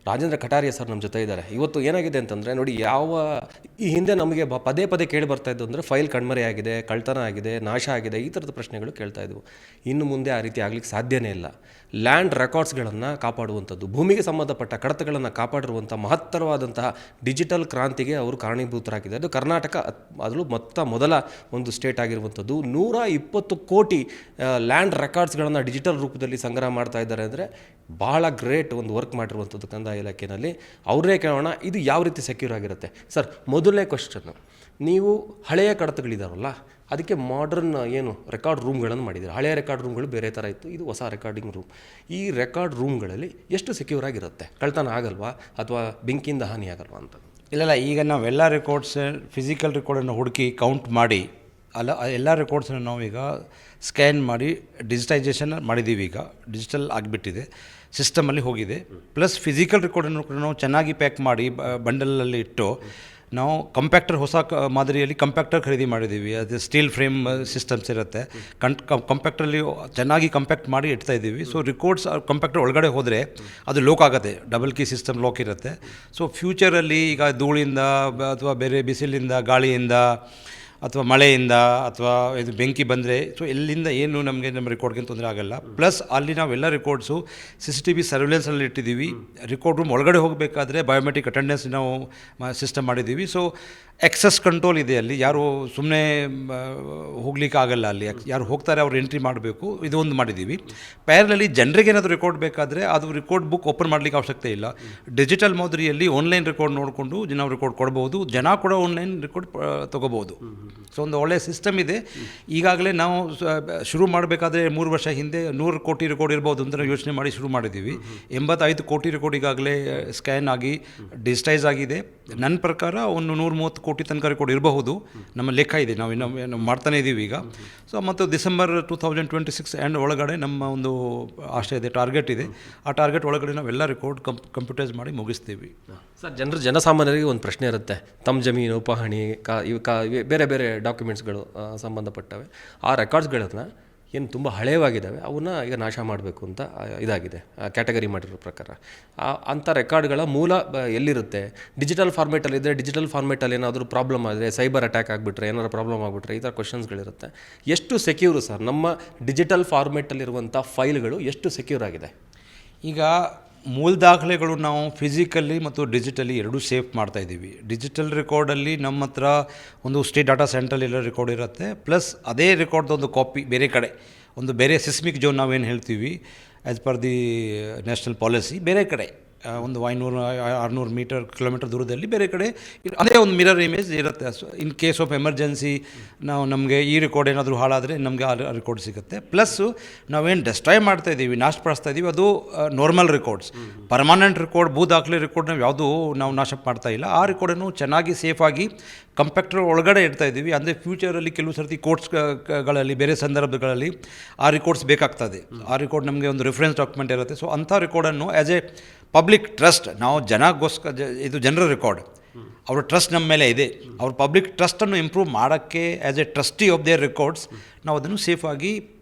Rajendra Kataria sir ನಮ್ಮ ಜೊತೆ ಇದ್ದಾರೆ. ಇವತ್ತು ಏನಾಗಿದೆ ಅಂತಂದರೆ ನೋಡಿ, ಈ ಹಿಂದೆ ನಮಗೆ ಪದೇ ಪದೇ ಕೇಳಿ ಬರ್ತಾ ಇದ್ದು ಅಂದರೆ ಫೈಲ್ ಕಣ್ಮರೆ ಆಗಿದೆ, ಕಳ್ತನ ಆಗಿದೆ, ನಾಶ ಆಗಿದೆ, ಈ ಥರದ ಪ್ರಶ್ನೆಗಳು ಕೇಳ್ತಾ ಇದ್ವು. ಇನ್ನು ಮುಂದೆ ಆ ರೀತಿ ಆಗಲಿಕ್ಕೆ ಸಾಧ್ಯನೇ ಇಲ್ಲ. ಲ್ಯಾಂಡ್ ರೆಕಾರ್ಡ್ಸ್ಗಳನ್ನು ಕಾಪಾಡುವಂಥದ್ದು, ಭೂಮಿಗೆ ಸಂಬಂಧಪಟ್ಟ ಕಡತಗಳನ್ನು ಕಾಪಾಡಿರುವಂಥ ಮಹತ್ತರವಾದಂತಹ ಡಿಜಿಟಲ್ ಕ್ರಾಂತಿಗೆ ಅವರು ಕಾರಣೀಭೂತರಾಗಿದೆ. ಅದು ಕರ್ನಾಟಕ ಅದರಲ್ಲೂ ಮೊದಲ ಒಂದು ಸ್ಟೇಟ್ ಆಗಿರುವಂಥದ್ದು. 120 ಕೋಟಿ ಲ್ಯಾಂಡ್ ರೆಕಾರ್ಡ್ಸ್ಗಳನ್ನು ಡಿಜಿಟಲ್ ರೂಪದಲ್ಲಿ ಸಂಗ್ರಹ ಮಾಡ್ತಾ ಇದ್ದಾರೆ ಅಂದರೆ ಬಹಳ ಗ್ರೇಟ್ ಒಂದು ವರ್ಕ್ ಮಾಡಿರುವಂಥದ್ದು ಕಂದಾಯ ಇಲಾಖೆಯಲ್ಲಿ. ಅವರೇ ಕೇಳೋಣ, ಇದು ಯಾವ ರೀತಿ ಸೆಕ್ಯೂರ್ ಆಗಿರುತ್ತೆ ಸರ್? ಮೊದಲನೇ ಕ್ವಶನ್ನು, ನೀವು ಹಳೆಯ ಕಡತಗಳಿದಾವಲ್ಲ, ಅದಕ್ಕೆ ಮಾಡರ್ನ್ ರೆಕಾರ್ಡ್ ರೂಮ್ಗಳನ್ನು ಮಾಡಿದ್ದಾರೆ. ಹಳೆಯ ರೆಕಾರ್ಡ್ ರೂಮ್ಗಳು ಬೇರೆ ಥರ ಇತ್ತು, ಇದು ಹೊಸ ರೆಕಾರ್ಡಿಂಗ್ ರೂಮ್. ಈ ರೆಕಾರ್ಡ್ ರೂಮ್ಗಳಲ್ಲಿ ಎಷ್ಟು ಸೆಕ್ಯೂರ್ ಆಗಿರುತ್ತೆ? ಕಳ್ತನ ಆಗಲ್ವಾ ಅಥವಾ ಬೆಂಕಿಯಿಂದ ಹಾನಿ ಆಗಲ್ವಾ ಅಂತ? ಇಲ್ಲ, ಈಗ ನಾವೆಲ್ಲ ರೆಕಾರ್ಡ್ಸ್ ಫಿಸಿಕಲ್ ರೆಕಾರ್ಡನ್ನು ಹುಡುಕಿ ಕೌಂಟ್ ಮಾಡಿ ಎಲ್ಲ ರೆಕಾರ್ಡ್ಸನ್ನು ನಾವೀಗ ಸ್ಕ್ಯಾನ್ ಮಾಡಿ ಡಿಜಿಟೈಸೇಷನ್ ಮಾಡಿದ್ದೀವಿ. ಈಗ ಡಿಜಿಟಲ್ ಆಗಿಬಿಟ್ಟಿದೆ, ಸಿಸ್ಟಮಲ್ಲಿ ಹೋಗಿದೆ. ಪ್ಲಸ್ ಫಿಸಿಕಲ್ ರೆಕಾರ್ಡನ್ನು ಕೂಡ ನಾವು ಚೆನ್ನಾಗಿ ಪ್ಯಾಕ್ ಮಾಡಿ ಬಂಡಲಲ್ಲಿ ಇಟ್ಟು ನಾವು ಹೊಸ ಮಾದರಿಯಲ್ಲಿ ಕಂಪ್ಯಾಕ್ಟರ್ ಖರೀದಿ ಮಾಡಿದ್ದೀವಿ. ಅದು ಸ್ಟೀಲ್ ಫ್ರೇಮ್ ಸಿಸ್ಟಮ್ಸ್ ಇರುತ್ತೆ. ಕಂಪ್ಯಾಕ್ಟ್ರಲ್ಲಿ ಚೆನ್ನಾಗಿ ಕಂಪ್ಯಾಕ್ಟ್ ಮಾಡಿ ಇಡ್ತಾ ಇದ್ದೀವಿ. ಸೊ ರೆಕಾರ್ಡ್ಸ್ ಕಂಪ್ಯಾಕ್ಟರ್ ಒಳಗಡೆ ಹೋದರೆ ಅದು ಲಾಕ್ ಆಗುತ್ತೆ, ಡಬಲ್ ಕೀ ಸಿಸ್ಟಮ್ ಲಾಕ್ ಇರುತ್ತೆ. ಸೊ ಫ್ಯೂಚರಲ್ಲಿ ಈಗ ಧೂಳಿಂದ ಅಥವಾ ಬೇರೆ ಬಿಸಿಲಿಂದ, ಗಾಳಿಯಿಂದ ಅಥವಾ ಮಳೆಯಿಂದ ಅಥವಾ ಇದು ಬೆಂಕಿ ಬಂದರೆ ಸೊ ಎಲ್ಲಿಂದ ನಮ್ಮ ರೆಕಾರ್ಡ್ಗೆ ತೊಂದರೆ ಆಗೋಲ್ಲ. ಪ್ಲಸ್ ಅಲ್ಲಿ ನಾವೆಲ್ಲ ರೆಕಾರ್ಡ್ಸು CCTV ಸರ್ವೆಲೆನ್ಸಲ್ಲಿ ಇಟ್ಟಿದ್ದೀವಿ. ರೆಕಾರ್ಡ್ ರೂಮ್ ಒಳಗಡೆ ಹೋಗಬೇಕಾದ್ರೆ ಬಯೋಮೆಟ್ರಿಕ್ ಅಟೆಂಡೆನ್ಸ್ ನಾವು ಸಿಸ್ಟಮ್ ಮಾಡಿದ್ದೀವಿ. ಸೊ ಎಕ್ಸಸ್ ಕಂಟ್ರೋಲ್ ಇದೆ ಅಲ್ಲಿ. ಯಾರು ಸುಮ್ಮನೆ ಹೋಗ್ಲಿಕ್ಕೆ ಆಗಲ್ಲ, ಅಲ್ಲಿ ಯಾರು ಹೋಗ್ತಾರೆ ಅವ್ರು ಎಂಟ್ರಿ ಮಾಡಬೇಕು. ಇದು ಒಂದು ಮಾಡಿದ್ದೀವಿ. ಪ್ಯಾರಲಲ್ಲಿ ಜನರಿಗೆ ಏನಾದರೂ ರೆಕಾರ್ಡ್ ಬೇಕಾದರೆ ಅದು ರೆಕಾರ್ಡ್ ಬುಕ್ ಓಪನ್ ಮಾಡಲಿಕ್ಕೆ ಅವಶ್ಯಕತೆ ಇಲ್ಲ. ಡಿಜಿಟಲ್ ಮಾದರಿಯಲ್ಲಿ ಆನ್ಲೈನ್ ರೆಕಾರ್ಡ್ ನೋಡಿಕೊಂಡು ನಾವು ರೆಕಾರ್ಡ್ ಕೊಡ್ಬೋದು, ಜನ ಕೂಡ ಆನ್ಲೈನ್ ರೆಕಾರ್ಡ್ ತೊಗೋಬೋದು. ಸೊ ಒಂದು ಒಳ್ಳೆಯ ಸಿಸ್ಟಮ್ ಇದೆ. ಈಗಾಗಲೇ ನಾವು ಶುರು ಮಾಡಬೇಕಾದ್ರೆ 3 ವರ್ಷ ಹಿಂದೆ 100 ಕೋಟಿ ರೆಕಾರ್ಡ್ ಇರ್ಬೋದು ಅಂತ ಯೋಚನೆ ಮಾಡಿ ಶುರು ಮಾಡಿದ್ದೀವಿ. 85 ಕೋಟಿ ರೆಕಾರ್ಡ್ ಈಗಾಗಲೇ ಸ್ಕ್ಯಾನ್ ಆಗಿ ಡಿಜಿಟೈಸ್ ಆಗಿದೆ. ನನ್ನ ಪ್ರಕಾರ ಒಂದು 130 ಕೋಟಿ ತನಕ ರೆಕಾರ್ಡ್ ಇರಬಹುದು. ನಮ್ಮ ಲೆಕ್ಕ ಇದೆ, ನಾವು ಇನ್ನು ಮಾಡ್ತಾನೆ ಇದ್ದೀವಿ ಈಗ. ಸೊ ಮತ್ತು ಡಿಸೆಂಬರ್ 2026 ಎಂಡ್ ಒಳಗಡೆ ನಮ್ಮ ಒಂದು ಆಶೆ ಇದೆ, ಟಾರ್ಗೆಟ್ ಇದೆ. ಆ ಟಾರ್ಗೆಟ್ ಒಳಗಡೆ ನಾವೆಲ್ಲ ರೆಕಾರ್ಡ್ ಕಂಪ್ಯೂಟೈಸ್ ಮಾಡಿ ಮುಗಿಸ್ತೀವಿ. ಸರ್, ಜನಸಾಮಾನ್ಯರಿಗೆ ಒಂದು ಪ್ರಶ್ನೆ ಇರುತ್ತೆ. ತಮ್ಮ ಜಮೀನು, ಪಹಣಿ, ಬೇರೆ ಬೇರೆ ಡಾಕ್ಯುಮೆಂಟ್ಸ್ಗಳು ಸಂಬಂಧಪಟ್ಟವೆ, ಆ ರೆಕಾರ್ಡ್ಸ್ಗಳನ್ನು ಏನು ತುಂಬ ಹಳೆಯವಾಗಿದ್ದಾವೆ ಅವನ್ನ ಈಗ ನಾಶ ಮಾಡಬೇಕು ಅಂತ ಇದಾಗಿದೆ ಕ್ಯಾಟಗರಿ ಮಾಡಿರೋ ಪ್ರಕಾರ. ಅಂಥ ರೆಕಾರ್ಡ್ಗಳ ಮೂಲ ಎಲ್ಲಿರುತ್ತೆ? ಡಿಜಿಟಲ್ ಫಾರ್ಮೇಟಲ್ಲಿದ್ದರೆ ಡಿಜಿಟಲ್ ಫಾರ್ಮೇಟಲ್ಲಿ ಏನಾದರೂ ಪ್ರಾಬ್ಲಮ್ ಆದರೆ, ಸೈಬರ್ ಅಟ್ಯಾಕ್ ಆಗಿಬಿಟ್ರೆ, ಏನಾದರೂ ಪ್ರಾಬ್ಲಮ್ ಆಗಿಬಿಟ್ರೆ, ಈ ಥರ ಕ್ವಶನ್ಸ್ಗಳಿರುತ್ತೆ. ಎಷ್ಟು ಸೆಕ್ಯೂರು ಸರ್ ನಮ್ಮ ಡಿಜಿಟಲ್ ಫಾರ್ಮೇಟಲ್ಲಿರುವಂಥ ಫೈಲ್ಗಳು ಎಷ್ಟು ಸೆಕ್ಯೂರ್ ಆಗಿದೆ? ಈಗ ಮೂಲ ದಾಖಲೆಗಳು ನಾವು ಫಿಸಿಕಲಿ ಮತ್ತು ಡಿಜಿಟಲಿ ಎರಡೂ ಸೇಫ್ ಮಾಡ್ತಾಯಿದ್ದೀವಿ. ಡಿಜಿಟಲ್ ರೆಕಾರ್ಡಲ್ಲಿ ನಮ್ಮ ಹತ್ರ ಒಂದು ಸ್ಟೇಟ್ ಡಾಟಾ ಸೆಂಟ್ರಲ್ಲೆಲ್ಲ ರೆಕಾರ್ಡ್ ಇರುತ್ತೆ. ಪ್ಲಸ್ ಅದೇ ರೆಕಾರ್ಡ್ದೊಂದು ಕಾಪಿ ಬೇರೆ ಕಡೆ, ಒಂದು ಬೇರೆ ಸಿಸ್ಮಿಕ್ ಝೋನ್ ನಾವೇನು ಹೇಳ್ತೀವಿ as per the national policy, ಬೇರೆ ಕಡೆ ಒಂದು 500-600 ಕಿಲೋಮೀಟರ್ ದೂರದಲ್ಲಿ ಬೇರೆ ಕಡೆ ಅದೇ ಒಂದು ಮಿರರ್ ಇಮೇಜ್ ಇರುತ್ತೆ. ಇನ್ ಕೇಸ್ ಆಫ್ ಎಮರ್ಜೆನ್ಸಿ ನಮಗೆ ಈ ರೆಕಾರ್ಡ್ ಏನಾದರೂ ಹಾಳಾದರೆ ನಮಗೆ ಆ ರೆಕಾರ್ಡ್ ಸಿಗುತ್ತೆ. ಪ್ಲಸ್ಸು ನಾವೇನು ಡೆಸ್ಟ್ರಾಯ್ ಮಾಡ್ತಾಯಿದ್ದೀವಿ, ನಾಶಪಡಿಸ್ತಾ ಇದ್ದೀವಿ, ಅದು ನಾರ್ಮಲ್ ರೆಕಾರ್ಡ್ಸ್. ಪರ್ಮನೆಂಟ್ ರೆಕಾರ್ಡ್, ಭೂ ದಾಖಲೆ ರೆಕಾರ್ಡ್ ನಾವು ನಾಶ ಮಾಡ್ತಾ ಇಲ್ಲ. ಆ ರೆಕಾರ್ಡನ್ನು ಚೆನ್ನಾಗಿ ಸೇಫಾಗಿ ಕಂಪ್ಯಾಕ್ಟರ್ ಒಳಗಡೆ ಇಡ್ತಾ ಇದ್ದೀವಿ. ಅಂದರೆ ಫ್ಯೂಚರಲ್ಲಿ ಕೆಲವು ಸರ್ತಿ ಕೋರ್ಟ್ಸ್ಗಳಲ್ಲಿ ಬೇರೆ ಸಂದರ್ಭಗಳಲ್ಲಿ ಆ ರೆಕಾರ್ಡ್ಸ್ ಬೇಕಾಗ್ತದೆ. ಆ ರೆಕಾರ್ಡ್ ನಮಗೆ ಒಂದು ರೆಫರೆನ್ಸ್ ಡಾಕ್ಯುಮೆಂಟ್ ಇರುತ್ತೆ. ಸೊ ಅಂಥ ರೆಕಾರ್ಡನ್ನು ಆ್ಯಸ್ ಎ ಪಬ್ಲಿಕ್ ಟ್ರಸ್ಟ್, ನಾವು ಇದು ಜನರ ರೆಕಾರ್ಡ್, ಅವರ ಟ್ರಸ್ಟ್ ನಮ್ಮ ಮೇಲೆ ಇದೆ. ಅವ್ರ ಪಬ್ಲಿಕ್ ಟ್ರಸ್ಟನ್ನು ಇಂಪ್ರೂವ್ ಮಾಡೋಕ್ಕೆ as A trustee of their records ನಾವು ಅದನ್ನು ಸೇಫಾಗಿ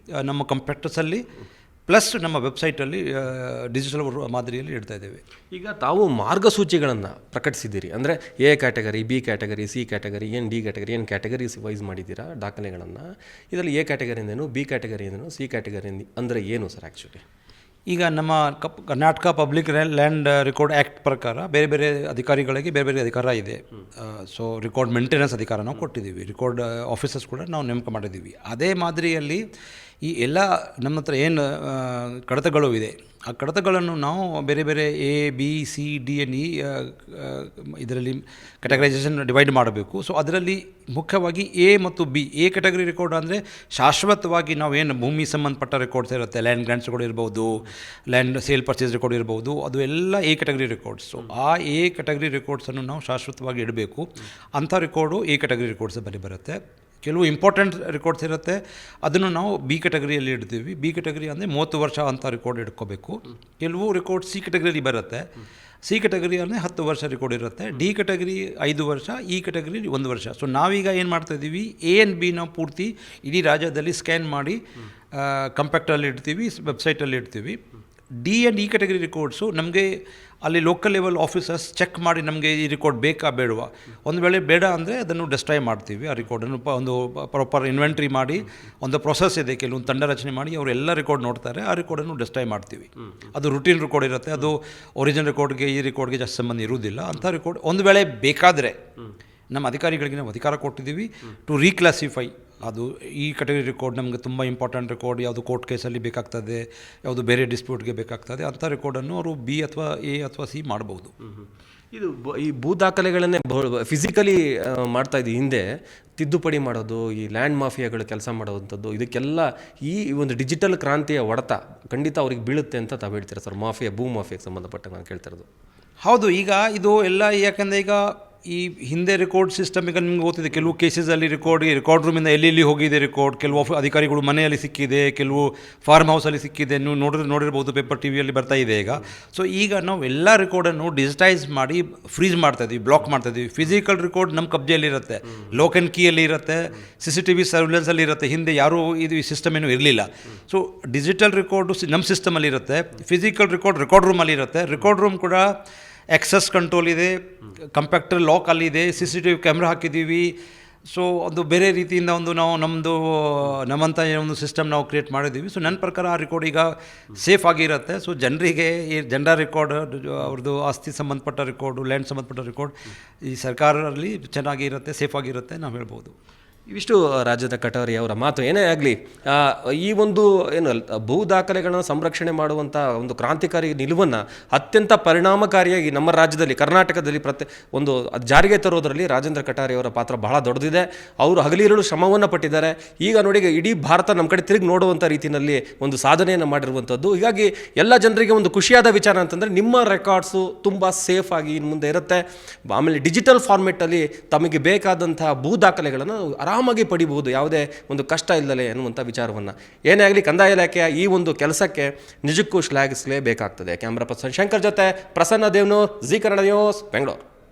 ನಮ್ಮ ಕಂಪ್ಯೂಟರ್ಸಲ್ಲಿ ಪ್ಲಸ್ ನಮ್ಮ ವೆಬ್ಸೈಟಲ್ಲಿ ಡಿಜಿಟಲ್ ಮಾದರಿಯಲ್ಲಿ ಇಡ್ತಾ ಇದ್ದೇವೆ. ಈಗ ತಾವು ಮಾರ್ಗಸೂಚಿಗಳನ್ನು ಪ್ರಕಟಿಸಿದ್ದೀರಿ, ಅಂದರೆ A category, B category, C category, D category, categories wise ಮಾಡಿದ್ದೀರಾ ದಾಖಲೆಗಳನ್ನು. ಇದರಲ್ಲಿ ಎ ಕ್ಯಾಟಗರಿಯಿಂದೇನು, ಬಿ ಕ್ಯಾಟಗರಿಯಿಂದೇನು, ಸಿ ಕ್ಯಾಟಗರಿ ಅಂದರೆ ಏನು ಸರ್ ಆ್ಯಕ್ಚುಲಿ? ಈಗ ನಮ್ಮ Karnataka public land record act ಪ್ರಕಾರ ಬೇರೆ ಬೇರೆ ಅಧಿಕಾರಿಗಳಿಗೆ ಬೇರೆ ಬೇರೆ ಅಧಿಕಾರ ಇದೆ. ಸೊ ರೆಕಾರ್ಡ್ ಮೇಂಟೆನೆನ್ಸ್ ಅಧಿಕಾರ ನಾವು ಕೊಟ್ಟಿದ್ದೀವಿ. ರೆಕಾರ್ಡ್ ಆಫೀಸರ್ಸ್ ಕೂಡ ನಾವು ನೇಮಕ ಮಾಡಿದ್ದೀವಿ. ಅದೇ ಮಾದರಿಯಲ್ಲಿ ಈ ಎಲ್ಲ ನಮ್ಮ ಹತ್ರ ಏನು ಕಡತಗಳು ಇದೆ, ಆ ಕಡತಗಳನ್ನು ನಾವು ಬೇರೆ ಬೇರೆ A, B, C, D N E ಇದರಲ್ಲಿ ಕ್ಯಾಟಗರೈಸೇಷನ್ ಡಿವೈಡ್ ಮಾಡಬೇಕು. ಸೊ ಅದರಲ್ಲಿ ಮುಖ್ಯವಾಗಿ ಎ ಮತ್ತು ಬಿ, ಎ ಕ್ಯಾಟಗರಿ ರೆಕಾರ್ಡ್ ಅಂದರೆ ಶಾಶ್ವತವಾಗಿ ನಾವೇನು ಭೂಮಿ ಸಂಬಂಧಪಟ್ಟ ರೆಕಾರ್ಡ್ಸ್ ಇರುತ್ತೆ, ಲ್ಯಾಂಡ್ ಗ್ರಾಂಟ್ಸ್ ರೆಕಾರ್ಡ್ ಇರ್ಬೋದು, ಲ್ಯಾಂಡ್ ಸೇಲ್ ಪರ್ಚೇಸ್ ರೆಕಾರ್ಡ್ ಇರ್ಬೋದು, ಅದು ಎಲ್ಲ ಎ ಕ್ಯಾಟಗರಿ ರೆಕಾರ್ಡ್ಸ್. ಸೊ ಆ ಎ ಕ್ಯಾಟಗರಿ ರೆಕಾರ್ಡ್ಸನ್ನು ನಾವು ಶಾಶ್ವತವಾಗಿ ಇಡಬೇಕು. ಅಂಥ ರೆಕಾರ್ಡು ಎ ಕ್ಯಾಟಗರಿ ರೆಕಾರ್ಡ್ಸ್ ಬರುತ್ತೆ. ಕೆಲವು ಇಂಪಾರ್ಟೆಂಟ್ ರೆಕಾರ್ಡ್ಸ್ ಇರುತ್ತೆ, ಅದನ್ನು ನಾವು ಬಿ ಕ್ಯಾಟಗರಿಯಲ್ಲಿ ಇಡ್ತೀವಿ. ಬಿ ಕ್ಯಾಟಗರಿ ಅಂದರೆ 30 ವರ್ಷ ಅಂತ ರೆಕಾರ್ಡ್ ಇಟ್ಕೋಬೇಕು. ಕೆಲವು ರೆಕಾರ್ಡ್ ಸಿ ಕ್ಯಾಟಗರಿ ಬರುತ್ತೆ. ಸಿ ಕ್ಯಾಟಗರಿ ಅಂದರೆ 10 ವರ್ಷ ರೆಕಾರ್ಡ್ ಇರುತ್ತೆ. ಡಿ ಕ್ಯಾಟಗರಿ 5 ವರ್ಷ, ಇ ಕ್ಯಾಟಗರಿ 1 ವರ್ಷ. ಸೊ ನಾವೀಗ ಏನು ಮಾಡ್ತಾಯಿದ್ದೀವಿ, ಎ ಆ್ಯಂಡ್ ಬಿ ನಾವು ಪೂರ್ತಿ ಇಡೀ ರಾಜ್ಯದಲ್ಲಿ ಸ್ಕ್ಯಾನ್ ಮಾಡಿ ಕಂಪ್ಯಾಕ್ಟಲ್ಲಿ ಇಡ್ತೀವಿ, ವೆಬ್ಸೈಟಲ್ಲಿ ಇಡ್ತೀವಿ. ಡಿ ಆ್ಯಂಡ್ ಇ ಕ್ಯಾಟಗರಿ ರಿಕಾರ್ಡ್ಸು ನಮಗೆ ಅಲ್ಲಿ ಲೋಕಲ್ ಲೆವೆಲ್ ಆಫೀಸರ್ಸ್ ಚೆಕ್ ಮಾಡಿ ನಮಗೆ ಈ ರಿಕಾರ್ಡ್ ಬೇಕಾ ಬೇಡವಾ, ಒಂದು ವೇಳೆ ಬೇಡ ಅಂದರೆ ಅದನ್ನು ಡೆಸ್ಟ್ರಾಯ್ ಮಾಡ್ತೀವಿ. ಆ ರಿಕಾರ್ಡನ್ನು ಒಂದು ಪ್ರಾಪರ್ ಇನ್ವೆಂಟ್ರಿ ಮಾಡಿ ಒಂದು ಪ್ರೊಸೆಸ್ ಇದೆ, ಕೆಲವೊಂದು ತಂಡ ರಚನೆ ಮಾಡಿ ಅವರೆಲ್ಲ ರಿಕಾರ್ಡ್ ನೋಡ್ತಾರೆ, ಆ ರಿಕಾರ್ಡನ್ನು ಡೆಸ್ಟ್ರಾಯ್ ಮಾಡ್ತೀವಿ. ಅದು ರುಟೀನ್ ರಿಕಾರ್ಡ್ ಇರುತ್ತೆ, ಅದು ಒರಿಜಿನಲ್ ರಿಕಾರ್ಡ್ಗೆ ಈ ರಿಕಾರ್ಡ್ಗೆ ಜಾಸ್ತಿ ಸಂಬಂಧ ಇರುವುದಿಲ್ಲ. ಅಂಥ ರಿಕಾರ್ಡ್ ಒಂದು ವೇಳೆ ಬೇಕಾದರೆ ನಮ್ಮ ಅಧಿಕಾರಿಗಳಿಗೆ ನಾವು ಅಧಿಕಾರ ಕೊಟ್ಟಿದ್ದೀವಿ ಟು ರೀಕ್ಲಾಸಿಫೈ. ಅದು ಈ ಕ್ಯಾಟಗರಿ ರಿಕಾರ್ಡ್ ನಮಗೆ ತುಂಬ ಇಂಪಾರ್ಟೆಂಟ್ ರಿಕಾರ್ಡ್, ಯಾವುದು ಕೋರ್ಟ್ ಕೇಸಲ್ಲಿ ಬೇಕಾಗ್ತದೆ, ಯಾವುದು ಬೇರೆ ಡಿಸ್ಪ್ಯೂಟ್ಗೆ ಬೇಕಾಗ್ತದೆ, ಅಂಥ ರಿಕಾರ್ಡನ್ನು ಅವರು ಬಿ ಅಥವಾ ಎ ಅಥವಾ ಸಿ ಮಾಡ್ಬೋದು. ಇದು ಈ ಭೂ ದಾಖಲೆಗಳನ್ನೇ ಫಿಸಿಕಲಿ ಮಾಡ್ತಾ ಇದ್ದೀವಿ. ಹಿಂದೆ ತಿದ್ದುಪಡಿ ಮಾಡೋದು, ಈ ಲ್ಯಾಂಡ್ ಮಾಫಿಯಾಗಳು ಕೆಲಸ ಮಾಡೋವಂಥದ್ದು, ಇದಕ್ಕೆಲ್ಲ ಈ ಒಂದು ಡಿಜಿಟಲ್ ಕ್ರಾಂತಿಯ ಹೊಡೆತ ಖಂಡಿತ ಅವ್ರಿಗೆ ಬೀಳುತ್ತೆ ಅಂತ ತಾವು ಹೇಳ್ತೀರಾ ಸರ್? ಭೂ ಮಾಫಿಯಾಗೆ ಸಂಬಂಧಪಟ್ಟ ನಾನು ಕೇಳ್ತಿರೋದು. ಹೌದು, ಈಗ ಇದು ಎಲ್ಲ ಯಾಕಂದರೆ ಈಗ ಈ ಹಿಂದೆ ರಿಕಾರ್ಡ್ ಸಿಸ್ಟಮ್ ಈಗ ನಿಮ್ಗೆ ಗೊತ್ತಿದೆ, ಕೆಲವು ಕೇಸಸಲ್ಲಿ ರಿಕಾರ್ಡ್ ರೂಮಿಂದ ಎಲ್ಲಿ ಹೋಗಿದೆ ರಿಕಾರ್ಡ್, ಕೆಲವು ಅಧಿಕಾರಿಗಳು ಮನೆಯಲ್ಲಿ ಸಿಕ್ಕಿದೆ, ಕೆಲವು ಫಾರ್ಮ್ ಹೌಸಲ್ಲಿ ಸಿಕ್ಕಿದೆ, ನೀವು ನೋಡಿರ್ಬೋದು, ಪೇಪರ್ ಟಿ ವಿಯಲ್ಲಿ ಬರ್ತಾ ಇದೆ ಈಗ. ಸೊ ಈಗ ನಾವು ಎಲ್ಲ ರಿಕಾರ್ಡನ್ನು ಡಿಜಿಟೈಸ್ ಮಾಡಿ ಫ್ರೀಜ್ ಮಾಡ್ತಾಯಿದ್ವಿ, ಬ್ಲಾಕ್ ಮಾಡ್ತಾಯಿದ್ವಿ. ಫಿಸಿಕಲ್ ರಿಕಾರ್ಡ್ ನಮ್ಮ ಕಬ್ಜೆಯಲ್ಲಿರುತ್ತೆ, ಲಾಕ್ ಆ್ಯಂಡ್ ಕೀಯಲ್ಲಿ ಇರುತ್ತೆ, CCTV ಸರ್ವಿಲೆನ್ಸಲ್ಲಿ ಇರುತ್ತೆ. ಹಿಂದೆ ಯಾರೂ ಈ ಸಿಸ್ಟಮ್ ಏನೂ ಇರಲಿಲ್ಲ. ಸೊ ಡಿಜಿಟಲ್ ರಿಕಾರ್ಡು ನಮ್ಮ ಸಿಸ್ಟಮಲ್ಲಿ ಇರುತ್ತೆ, ಫಿಸಿಕಲ್ ರಿಕಾರ್ಡ್ ರೂಮಲ್ಲಿ ಇರುತ್ತೆ. ರಿಕಾರ್ಡ್ ರೂಮ್ ಕೂಡ ಆಕ್ಸೆಸ್ ಕಂಟ್ರೋಲ್ ಇದೆ, ಕಂಪ್ಯೂಟರ್ ಲಾಕ್ ಅಲ್ಲಿದೆ, CCTV ಕ್ಯಾಮ್ರಾ ಹಾಕಿದ್ದೀವಿ. ಸೊ ಅದು ಬೇರೆ ರೀತಿಯಿಂದ ಒಂದು ನಾವು ನಮ್ಮಂಥ ಒಂದು ಸಿಸ್ಟಮ್ ನಾವು ಕ್ರಿಯೇಟ್ ಮಾಡಿದ್ದೀವಿ. ಸೊ ನನ್ನ ಪ್ರಕಾರ ಆ ರಿಕಾರ್ಡ್ ಈಗ ಸೇಫ್ ಆಗಿರುತ್ತೆ. ಸೊ ಜನರಿಗೆ ಈ ಜನರ ರಿಕಾರ್ಡ್, ಅವ್ರದ್ದು ಆಸ್ತಿ ಸಂಬಂಧಪಟ್ಟ ರಿಕಾರ್ಡು, ಲ್ಯಾಂಡ್ ಸಂಬಂಧಪಟ್ಟ ರಿಕಾರ್ಡ್ ಈ ಸರ್ಕಾರದಲ್ಲಿ ಚೆನ್ನಾಗಿರುತ್ತೆ, ಸೇಫ್ ಆಗಿರುತ್ತೆ ನಾವು ಹೇಳ್ಬೋದು. ಇವಿಷ್ಟು ರಾಜ್ಯದ ಕಟಾರಿ ಅವರ ಮಾತು. ಏನೇ ಆಗಲಿ, ಈ ಒಂದು ಏನು ಭೂ ದಾಖಲೆಗಳನ್ನು ಸಂರಕ್ಷಣೆ ಮಾಡುವಂಥ ಒಂದು ಕ್ರಾಂತಿಕಾರಿ ನಿಲುವನ್ನು ಅತ್ಯಂತ ಪರಿಣಾಮಕಾರಿಯಾಗಿ ನಮ್ಮ ರಾಜ್ಯದಲ್ಲಿ, ಕರ್ನಾಟಕದಲ್ಲಿ ಒಂದು ಜಾರಿಗೆ ತರೋದರಲ್ಲಿ ರಾಜೇಂದ್ರ ಕಟಾರಿ ಅವರ ಪಾತ್ರ ಬಹಳ ದೊಡ್ಡದಿದೆ. ಅವರು ಹಗಲಿರುಳು ಶ್ರಮವನ್ನು ಪಟ್ಟಿದ್ದಾರೆ. ಈಗ ನೋಡಿ, ಇಡೀ ಭಾರತ ನಮ್ಮ ಕಡೆ ತಿರುಗಿ ನೋಡುವಂಥ ರೀತಿಯಲ್ಲಿ ಒಂದು ಸಾಧನೆಯನ್ನು ಮಾಡಿರುವಂಥದ್ದು. ಹೀಗಾಗಿ ಎಲ್ಲ ಜನರಿಗೆ ಒಂದು ಖುಷಿಯಾದ ವಿಚಾರ ಅಂತಂದರೆ ನಿಮ್ಮ ರೆಕಾರ್ಡ್ಸು ತುಂಬ ಸೇಫ್ ಆಗಿ ಇನ್ನು ಮುಂದೆ ಇರುತ್ತೆ. ಆಮೇಲೆ ಡಿಜಿಟಲ್ ಫಾರ್ಮೆಟಲ್ಲಿ ತಮಗೆ ಬೇಕಾದಂಥ ಭೂ ದಾಖಲೆಗಳನ್ನು ಆರಾಮಾಗಿ ಪಡಿಬಹುದು, ಯಾವುದೇ ಒಂದು ಕಷ್ಟ ಇಲ್ಲದೆ ಅನ್ನುವಂಥ ವಿಚಾರವನ್ನು. ಏನೇ ಆಗಲಿ, ಕಂದಾಯ ಇಲಾಖೆಯ ಈ ಒಂದು ಕೆಲಸಕ್ಕೆ ನಿಜಕ್ಕೂ ಶ್ಲಾಘಿಸಲೇಬೇಕಾಗ್ತದೆ. ಕ್ಯಾಮ್ರಾ ಪರ್ಸನ್ ಶಂಕರ್ ಜೊತೆ ಪ್ರಸನ್ನ ದೇವ್ನೂರ್, ಜೀ ಕನ್ನಡ ನ್ಯೂಸ್, ಬೆಂಗಳೂರು.